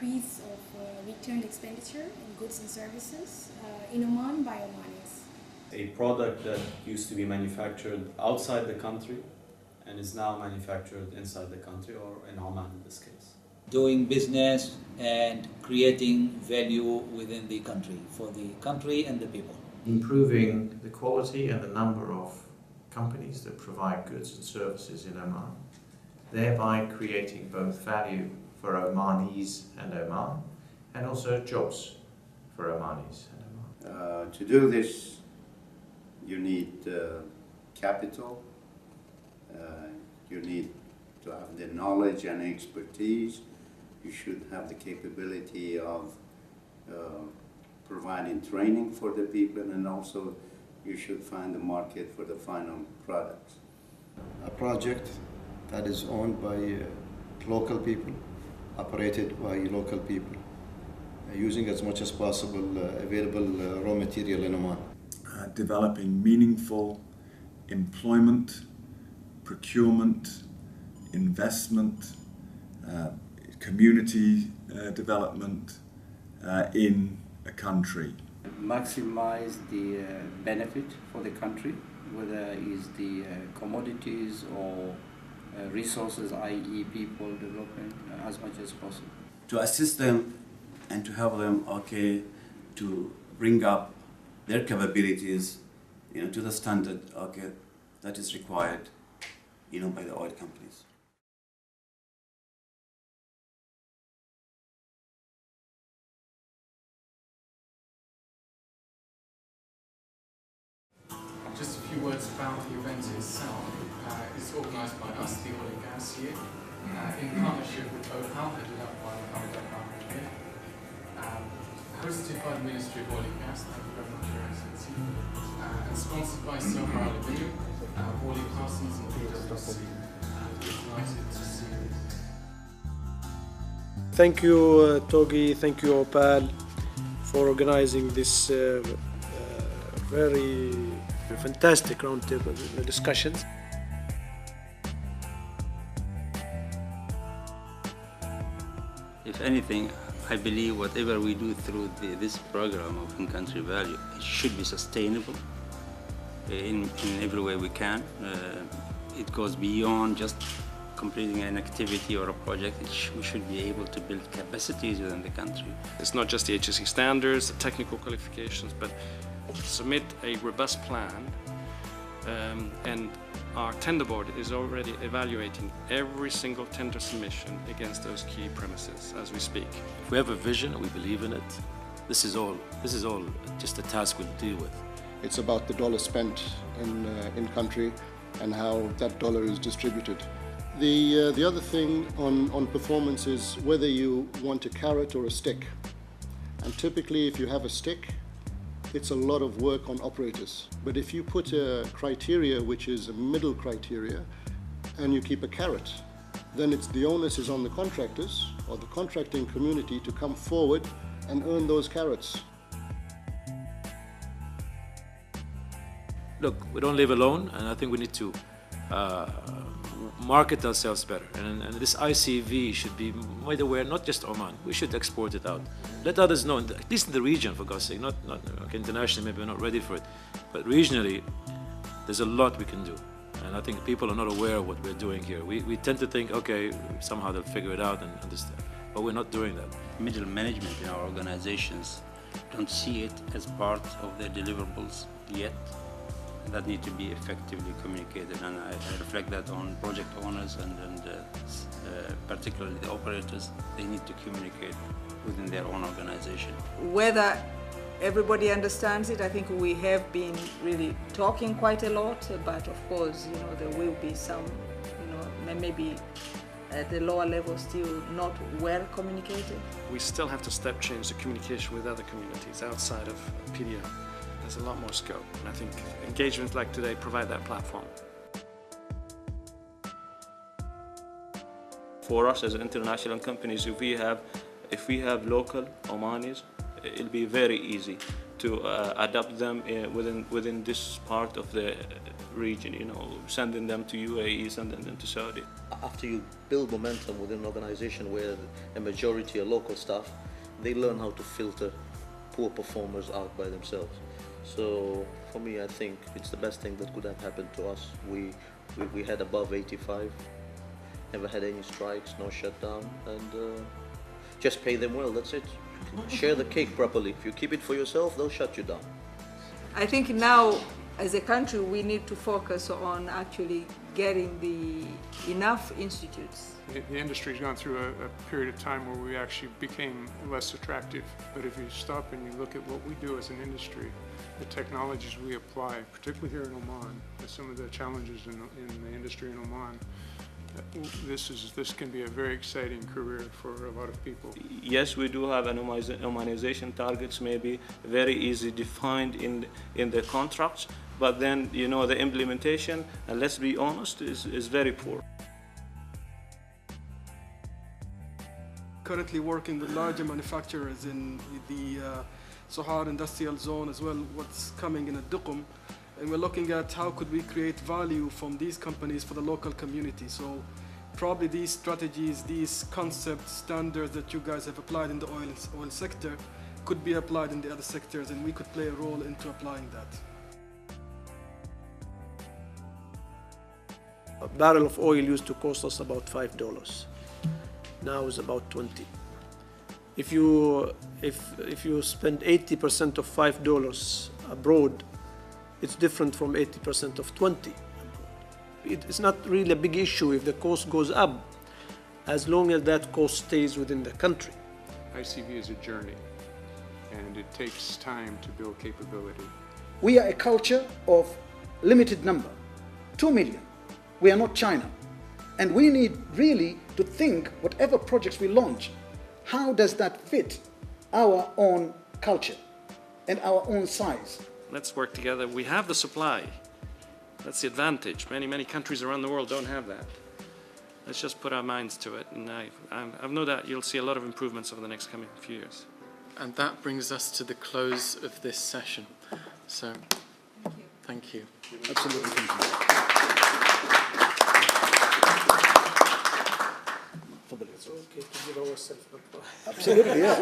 increase of returned expenditure in goods and services in Oman by Omanis. A product that used to be manufactured outside the country and is now manufactured inside the country, or in Oman in this case. Doing business and creating value within the country, for the country and the people. Improving the quality and the number of companies that provide goods and services in Oman, thereby creating both value for Omanis and Oman, and also jobs for Omanis and Oman. To do this, you need capital, you need to have the knowledge and expertise, you should have the capability of providing training for the people, and also you should find the market for the final products. A project that is owned by local people, operated by local people, using as much as possible available raw material in Oman. Developing meaningful employment, procurement, investment, community development in a country. Maximize the benefit for the country, whether it is the commodities or resources, i.e. people development, as much as possible. To assist them and to help them, to bring up their capabilities, to the standard, that is required, by the oil companies. Just a few words about the event itself. It's organised by us, the Oil and Gas here, in partnership with OHAL, headed up by Mohammed here, hosted by the Ministry of Oil and Gas, thank you very much, Your Excellency, and sponsored by Silver Aluminium, Worley Parsons and PwC. Delighted to see you. Thank you, Togi, thank you, Opal, for organizing this very fantastic roundtable discussions. If anything, I believe whatever we do through this program of in-country value, it should be sustainable in every way we can. It goes beyond just completing an activity or a project. We should be able to build capacities within the country. It's not just the HSE standards, the technical qualifications, but submit a robust plan, and our tender board is already evaluating every single tender submission against those key premises as we speak. If we have a vision and we believe in it, this is all just a task we'll deal with. It's about the dollar spent in country and how that dollar is distributed. The other thing on performance is whether you want a carrot or a stick. And typically if you have a stick, it's a lot of work on operators. But if you put a criteria which is a middle criteria and you keep a carrot, then the onus is on the contractors or the contracting community to come forward and earn those carrots. Look, we don't live alone, and I think we need to market ourselves better. And this ICV should be made aware, not just Oman. We should export it out. Let others know, at least in the region, for God's sake. Not internationally, maybe we're not ready for it. But regionally, there's a lot we can do. And I think people are not aware of what we're doing here. We tend to think, okay, somehow they'll figure it out and understand. But we're not doing that. Middle management in our organizations don't see it as part of their deliverables yet. That need to be effectively communicated, and I reflect that on project owners and particularly the operators. They need to communicate within their own organization. Whether everybody understands it, I think we have been really talking quite a lot, but of course, there will be some, maybe at the lower level still not well communicated. We still have to step change the communication with other communities outside of PDO. There's a lot more scope, and I think engagements like today provide that platform. For us as international companies, if we have local Omanis, it'll be very easy to adapt them within this part of the region, you know, sending them to UAE, sending them to Saudi. After you build momentum within an organization where a majority are local staff, they learn how to filter poor performers out by themselves. So for me, I think it's the best thing that could have happened to us. We had above 85, never had any strikes, no shutdown, and just pay them well, that's it. Share the cake properly. If you keep it for yourself, they'll shut you down. I think now, as a country, we need to focus on actually getting enough institutes. The industry's gone through a period of time where we actually became less attractive. But if you stop and you look at what we do as an industry, the technologies we apply, particularly here in Oman, and some of the challenges in the industry in Oman, this can be a very exciting career for a lot of people. Yes, we do have an Omanization targets, maybe very easy defined in the contracts, but then, you know, the implementation, and let's be honest, is very poor. Currently working with larger manufacturers in the Sohar industrial zone, as well what's coming in Duqm, and we're looking at how could we create value from these companies for the local community. So probably these strategies, these concepts, standards that you guys have applied in the oil sector could be applied in the other sectors, and we could play a role into applying that. A barrel of oil used to cost us about $5. Now it's about 20. If you spend 80% of $5 abroad, it's different from 80% of 20. It's not really a big issue if the cost goes up, as long as that cost stays within the country. ICV is a journey, and it takes time to build capability. We are a culture of limited number, 2 million. We are not China. And we need really to think, whatever projects we launch, how does that fit our own culture and our own size? Let's work together. We have the supply. That's the advantage. Many countries around the world don't have that. Let's just put our minds to it, and I've no doubt you'll see a lot of improvements over the next coming few years. And that brings us to the close of this session. So, thank you. Absolutely. Thank you. It's okay to give ourselves. Absolutely, yeah.